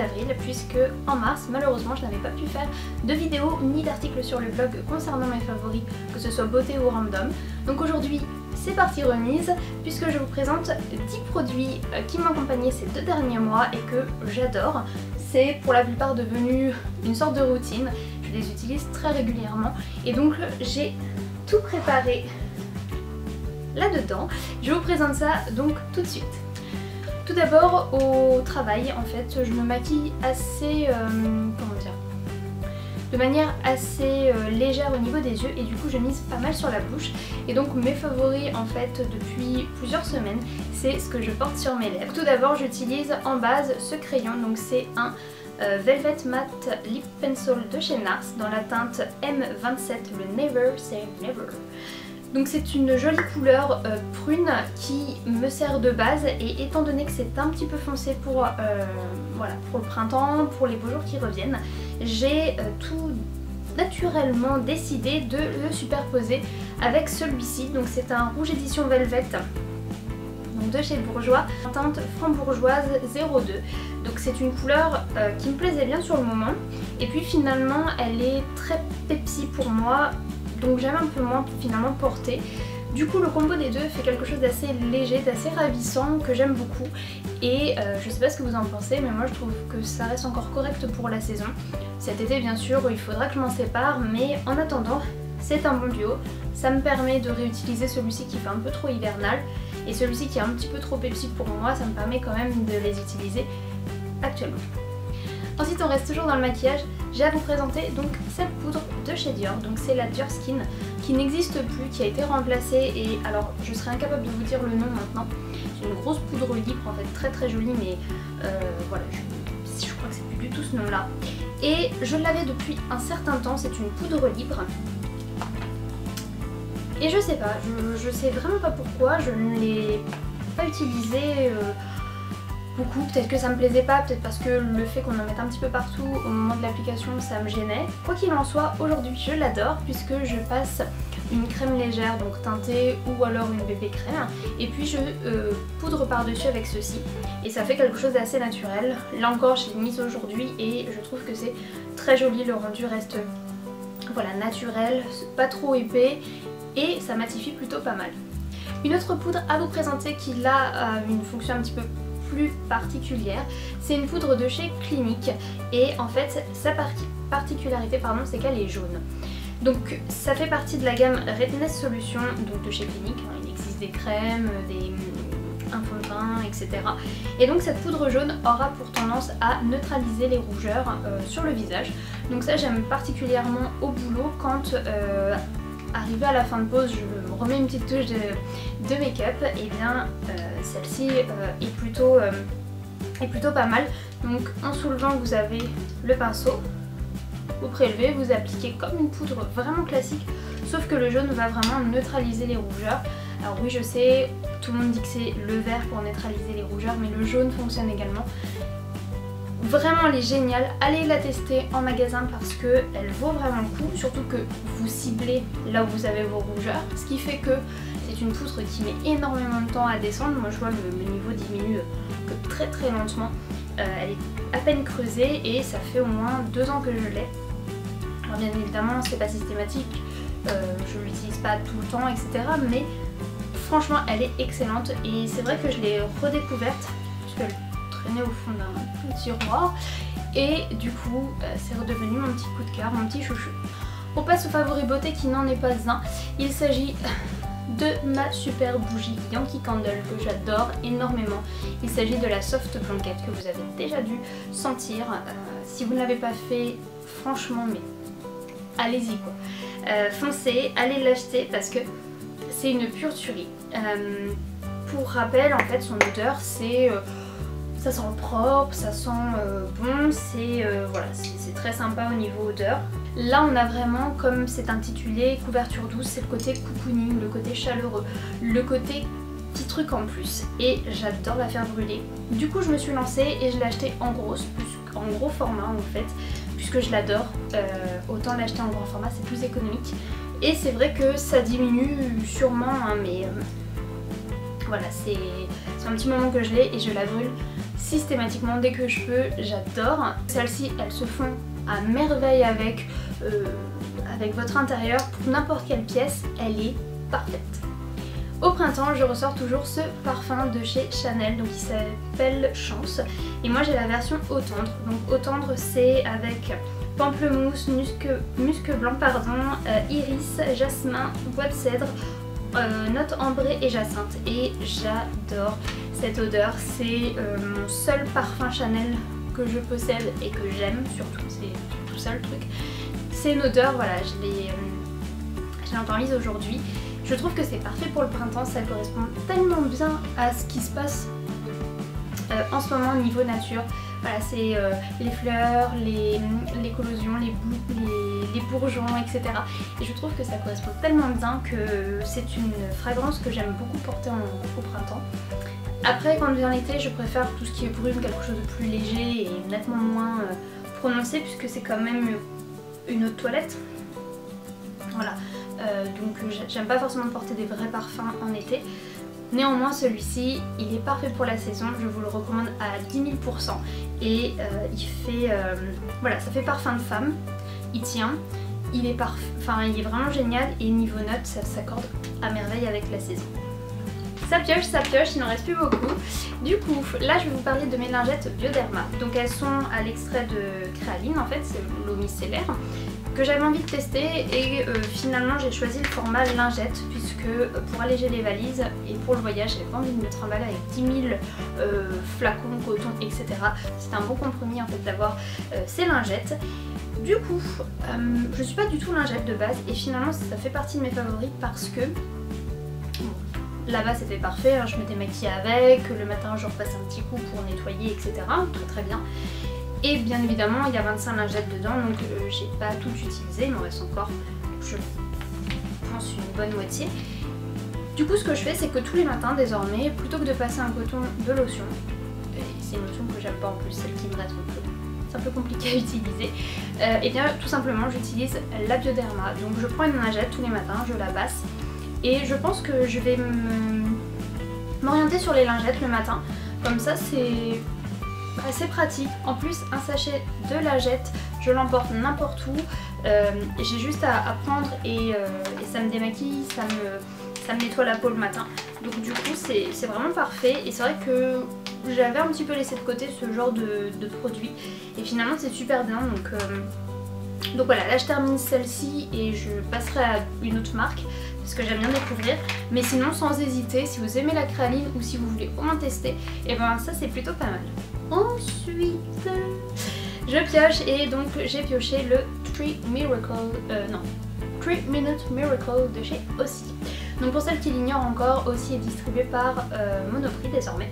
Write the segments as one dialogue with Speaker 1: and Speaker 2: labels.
Speaker 1: d'avril puisque en mars malheureusement je n'avais pas pu faire de vidéo ni d'article sur le blog concernant mes favoris, que ce soit beauté ou random. Donc aujourd'hui c'est parti remise puisque je vous présente 10 produits qui m'ont accompagné ces 2 derniers mois et que j'adore. C'est pour la plupart devenu une sorte de routine, je les utilise très régulièrement et donc j'ai tout préparé là-dedans. Je vous présente ça donc tout de suite. Tout d'abord au travail en fait je me maquille assez, comment dire, de manière assez légère au niveau des yeux et du coup je mise pas mal sur la bouche et donc mes favoris en fait depuis plusieurs semaines c'est ce que je porte sur mes lèvres. Tout d'abord j'utilise en base ce crayon, donc c'est un Velvet Matte Lip Pencil de chez NARS dans la teinte M27, le Never Say Never. Donc c'est une jolie couleur prune qui me sert de base et étant donné que c'est un petit peu foncé pour, voilà, pour le printemps, pour les beaux jours qui reviennent, j'ai tout naturellement décidé de le superposer avec celui-ci. Donc c'est un rouge édition Velvet donc de chez Bourjois, en teinte frambourgeoise 02. Donc c'est une couleur qui me plaisait bien sur le moment et puis finalement elle est très Pepsi pour moi. Donc j'aime un peu moins finalement porter. Du coup le combo des deux fait quelque chose d'assez léger, d'assez ravissant, que j'aime beaucoup. Et je sais pas ce que vous en pensez, mais moi je trouve que ça reste encore correct pour la saison. Cet été bien sûr il faudra que je m'en sépare, mais en attendant c'est un bon duo. Ça me permet de réutiliser celui-ci qui fait un peu trop hivernal et celui-ci qui est un petit peu trop Pepsi pour moi, ça me permet quand même de les utiliser actuellement. Ensuite on reste toujours dans le maquillage, j'ai à vous présenter donc cette poudre de chez Dior, donc c'est la Dior Skin qui n'existe plus, qui a été remplacée et alors je serais incapable de vous dire le nom maintenant. C'est une grosse poudre libre en fait, très très jolie mais voilà, je crois que c'est plus du tout ce nom là. Et je l'avais depuis un certain temps, c'est une poudre libre. Et je sais pas, je sais vraiment pas pourquoi, je ne l'ai pas utilisée beaucoup, peut-être que ça me plaisait pas, peut-être parce que le fait qu'on en mette un petit peu partout au moment de l'application ça me gênait. Quoi qu'il en soit, aujourd'hui je l'adore puisque je passe une crème légère donc teintée ou alors une bébé crème et puis je poudre par dessus avec ceci et ça fait quelque chose d'assez naturel. Là encore je l'ai mise aujourd'hui et je trouve que c'est très joli, le rendu reste voilà naturel, pas trop épais et ça matifie plutôt pas mal. Une autre poudre à vous présenter qui là a une fonction un petit peu plus particulière, c'est une poudre de chez Clinique et en fait sa particularité c'est qu'elle est jaune. Donc ça fait partie de la gamme Redness Solution donc de chez Clinique, il existe des crèmes, un fond de teint, etc. Et donc cette poudre jaune aura pour tendance à neutraliser les rougeurs sur le visage. Donc ça j'aime particulièrement au boulot quand arrivé à la fin de pause je me remets une petite touche de make-up et bien celle-ci est plutôt pas mal. Donc en soulevant vous avez le pinceau, vous prélevez, vous appliquez comme une poudre vraiment classique sauf que le jaune va vraiment neutraliser les rougeurs. Alors oui je sais, tout le monde dit que c'est le vert pour neutraliser les rougeurs mais le jaune fonctionne également. Vraiment elle est géniale, allez la tester en magasin parce qu'elle vaut vraiment le coup, surtout que vous ciblez là où vous avez vos rougeurs, ce qui fait que c'est une poudre qui met énormément de temps à descendre. Moi je vois le niveau diminue que très très lentement, elle est à peine creusée et ça fait au moins 2 ans que je l'ai. Alors bien évidemment c'est pas systématique, je l'utilise pas tout le temps etc. mais franchement elle est excellente et c'est vrai que je l'ai redécouverte puisque au fond d'un tiroir et du coup c'est redevenu mon petit coup de cœur, mon petit chouchou. On passe au favori beauté qui n'en est pas un, il s'agit de ma super bougie Yankee Candle que j'adore énormément. Il s'agit de la Soft Blanket que vous avez déjà dû sentir, si vous ne l'avez pas fait franchement mais allez-y quoi, foncez, allez l'acheter parce que c'est une pure tuerie. Pour rappel en fait son odeur c'est ça sent propre, ça sent bon, c'est voilà, c'est très sympa au niveau odeur. Là on a vraiment, comme c'est intitulé couverture douce, c'est le côté cocooning, le côté chaleureux, le côté petit truc en plus et j'adore la faire brûler. Du coup je me suis lancée et je l'ai acheté en grosse, en gros format en fait, puisque je l'adore, autant l'acheter en grand format, c'est plus économique. Et c'est vrai que ça diminue sûrement, hein, mais voilà, c'est un petit moment que je l'ai et je la brûle systématiquement dès que je peux, j'adore. Celles-ci, elles se font à merveille avec votre intérieur. Pour n'importe quelle pièce, elle est parfaite. Au printemps, je ressors toujours ce parfum de chez Chanel, donc il s'appelle Chance. Et moi j'ai la version eau tendre. Donc eau tendre, c'est avec pamplemousse, musc blanc, iris, jasmin, bois de cèdre, notes ambrées et jacinthe. Et j'adore cette odeur. C'est mon seul parfum Chanel que je possède et que j'aime surtout. C'est tout ça le truc. C'est une odeur, voilà, je l'ai encore mise aujourd'hui. Je trouve que c'est parfait pour le printemps, ça correspond tellement bien à ce qui se passe en ce moment au niveau nature. Voilà, c'est les fleurs, l'éclosion, les bourgeons, etc. Et je trouve que ça correspond tellement bien que c'est une fragrance que j'aime beaucoup porter au printemps. Après, quand vient l'été, je préfère tout ce qui est brume, quelque chose de plus léger et nettement moins prononcé, puisque c'est quand même une eau de toilette. Voilà. Donc j'aime pas forcément porter des vrais parfums en été. Néanmoins celui-ci il est parfait pour la saison, je vous le recommande à 10 000 %. Et il fait, voilà, ça fait parfum de femme, il tient, il est vraiment génial et niveau notes ça s'accorde à merveille avec la saison. Ça pioche, il n'en reste plus beaucoup. Du coup, là je vais vous parler de mes lingettes Bioderma. Donc elles sont à l'extrait de créaline en fait, c'est l'eau micellaire que j'avais envie de tester et finalement j'ai choisi le format lingette puisque pour alléger les valises et pour le voyage j'avais pas envie de me trimballer avec 10 000 flacons, coton, etc. C'était un bon compromis en fait d'avoir ces lingettes. Du coup, je suis pas du tout lingette de base et finalement ça fait partie de mes favoris parce que là-bas c'était parfait, hein, je me démaquillais avec, le matin je repasse un petit coup pour nettoyer, etc. Très bien. Et bien évidemment il y a 25 lingettes dedans donc j'ai pas tout utilisé, il m'en reste encore je pense une bonne moitié. Du coup ce que je fais c'est que tous les matins désormais, plutôt que de passer un coton de lotion, et c'est une lotion que j'aime pas en plus, celle qui me reste c'est un peu compliqué à utiliser, et bien tout simplement j'utilise la Bioderma. Donc je prends une lingette tous les matins, je la passe et je pense que je vais m'orienter sur les lingettes le matin, comme ça c'est assez pratique. En plus un sachet de lingettes je l'emporte n'importe où, j'ai juste à prendre et ça me démaquille, ça me nettoie la peau le matin, donc du coup c'est vraiment parfait. Et c'est vrai que j'avais un petit peu laissé de côté ce genre de produit et finalement c'est super bien. Donc voilà, là je termine celle-ci et je passerai à une autre marque parce que j'aime bien découvrir, mais sinon sans hésiter, si vous aimez la créaline ou si vous voulez au moins tester, et ben ça c'est plutôt pas mal. Ensuite je pioche et donc j'ai pioché le 3 Minute Miracle de chez Aussie. Donc pour celles qui l'ignorent encore, Aussie est distribué par Monoprix désormais.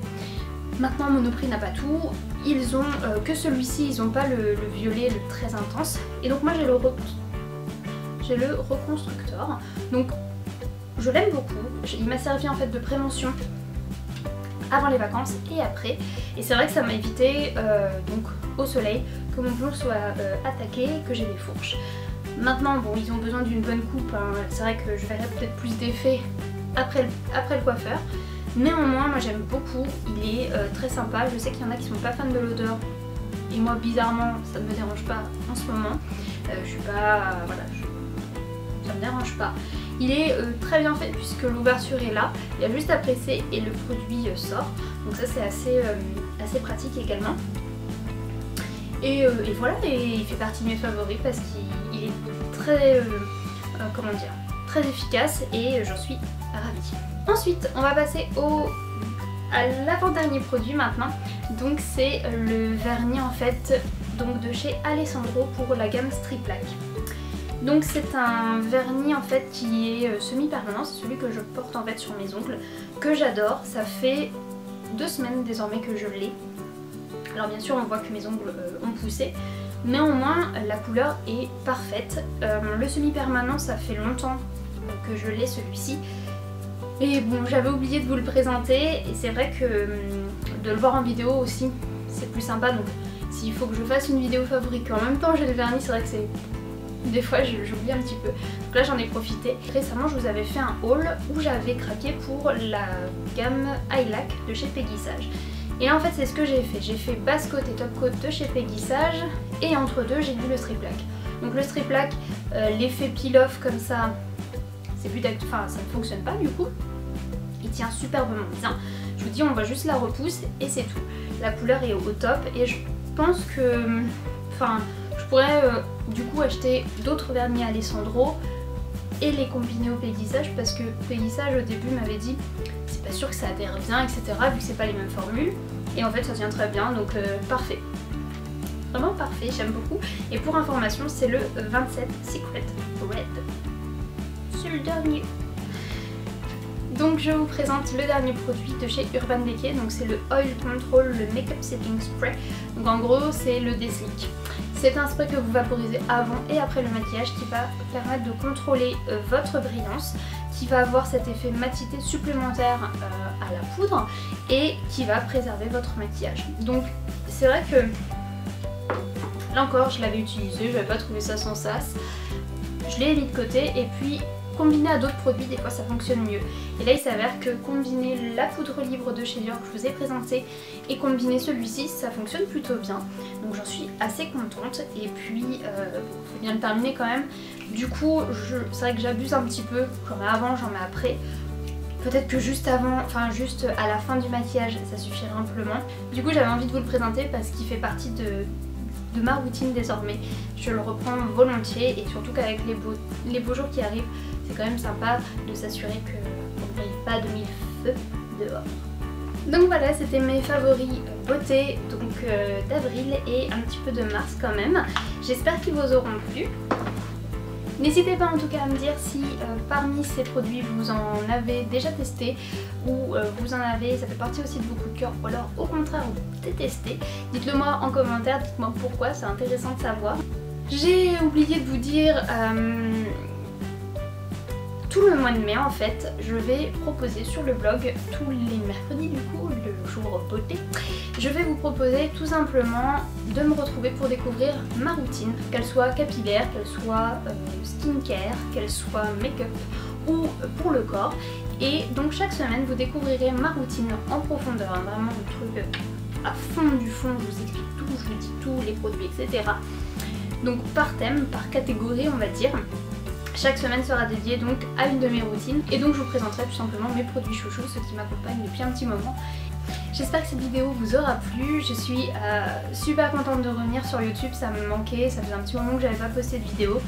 Speaker 1: Maintenant Monoprix n'a pas tout, ils ont que celui-ci, ils n'ont pas le violet, le très intense. Et donc moi j'ai le reconstructeur, donc je l'aime beaucoup, il m'a servi en fait de prévention avant les vacances et après. Et c'est vrai que ça m'a évité donc au soleil que mon plomb soit attaqué, que j'ai des fourches. Maintenant bon, ils ont besoin d'une bonne coupe, hein. C'est vrai que je verrai peut-être plus d'effets après le coiffeur. Néanmoins moi j'aime beaucoup, il est très sympa. Je sais qu'il y en a qui sont pas fans de l'odeur et moi bizarrement ça ne me dérange pas en ce moment. Je suis pas, voilà, ça me dérange pas. Il est très bien fait puisque l'ouverture est là, il y a juste à presser et le produit sort. Donc ça c'est assez pratique également. Et voilà, et il fait partie de mes favoris parce qu'il est très, comment dire, très efficace et j'en suis ravie. Ensuite on va passer à l'avant-dernier produit maintenant. Donc c'est le vernis en fait donc de chez Alessandro pour la gamme Striplaque. Donc c'est un vernis en fait qui est semi-permanent, c'est celui que je porte en fait sur mes ongles, que j'adore. Ça fait 2 semaines désormais que je l'ai. Alors bien sûr on voit que mes ongles ont poussé, néanmoins la couleur est parfaite. Le semi-permanent ça fait longtemps que je l'ai celui-ci. Et bon j'avais oublié de vous le présenter et c'est vrai que de le voir en vidéo aussi c'est plus sympa. Donc s'il faut que je fasse une vidéo fabrique en même temps j'ai le vernis, c'est vrai que c'est... Des fois j'oublie un petit peu. Donc là j'en ai profité. Récemment je vous avais fait un haul où j'avais craqué pour la gamme Highlight de chez Peggy Sage. Et là en fait c'est ce que j'ai fait. J'ai fait base coat et top coat de chez Peggy Sage et entre deux j'ai mis le Striplac. Donc le Striplac, l'effet peel-off comme ça, c'est plus enfin ça ne fonctionne pas du coup. Il tient superbement bien. Je vous dis on va juste la repousse et c'est tout. La couleur est au top et je pense que... Enfin je pourrais du coup acheter d'autres vernis Alessandro et les combiner au Peggy Sage parce que Peggy Sage au début m'avait dit c'est pas sûr que ça adhère bien etc vu que c'est pas les mêmes formules et en fait ça tient très bien donc parfait. Vraiment parfait, j'aime beaucoup. Et pour information c'est le 27 Secret Red. C'est le dernier. Donc je vous présente le dernier produit de chez Urban Decay, donc c'est le Oil Control, le Makeup Setting Spray. Donc en gros c'est le Deslick. C'est un spray que vous vaporisez avant et après le maquillage qui va permettre de contrôler votre brillance, qui va avoir cet effet matité supplémentaire à la poudre et qui va préserver votre maquillage. Donc c'est vrai que là encore je l'avais utilisé, je n'avais pas trouvé ça sans sas. Je l'ai mis de côté et puis combiné à d'autres produits, des fois ça fonctionne mieux. Et là il s'avère que combiner la poudre libre de chez Dior que je vous ai présentée et combiner celui-ci, ça fonctionne plutôt bien. Donc j'en suis assez contente. Et puis faut bien le terminer quand même. Du coup c'est vrai que j'abuse un petit peu, j'en mets avant, j'en mets après. Peut-être que juste avant, enfin juste à la fin du maquillage, ça suffirait amplement. Du coup j'avais envie de vous le présenter parce qu'il fait partie de ma routine désormais. Je le reprends volontiers et surtout qu'avec les beaux jours qui arrivent, c'est quand même sympa de s'assurer qu'on ne brille pas de mille feux dehors. Donc voilà, c'était mes favoris beauté d'avril et un petit peu de mars quand même. J'espère qu'ils vous auront plu. N'hésitez pas en tout cas à me dire si parmi ces produits vous en avez déjà testé ou vous en avez, ça fait partie aussi de vos coups de cœur ou alors au contraire vous détestez. Dites-le moi en commentaire, dites-moi pourquoi, c'est intéressant de savoir. J'ai oublié de vous dire, tout le mois de mai en fait, je vais proposer sur le blog tous les mercredis du coup, le jour beauté, je vais vous proposer tout simplement de me retrouver pour découvrir ma routine, qu'elle soit capillaire, qu'elle soit skincare, qu'elle soit make-up ou pour le corps. Et donc chaque semaine vous découvrirez ma routine en profondeur, hein, vraiment le truc à fond du fond, je vous explique tout, je vous dis tout, les produits etc. Donc par thème, par catégorie on va dire. Chaque semaine sera dédiée donc à une de mes routines et donc je vous présenterai tout simplement mes produits chouchous, ceux qui m'accompagnent depuis un petit moment. J'espère que cette vidéo vous aura plu, je suis super contente de revenir sur YouTube, ça me manquait, ça faisait un petit moment que j'avais pas posté de vidéo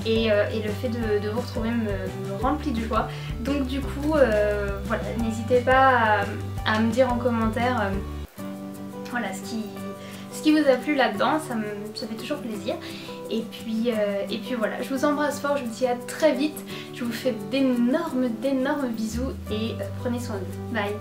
Speaker 1: et le fait de vous retrouver me remplit de joie. Donc du coup voilà, n'hésitez pas à me dire en commentaire voilà, ce qui vous a plu là-dedans, ça fait toujours plaisir. Et puis voilà, je vous embrasse fort, je vous dis à très vite, je vous fais d'énormes bisous et prenez soin de vous. Bye.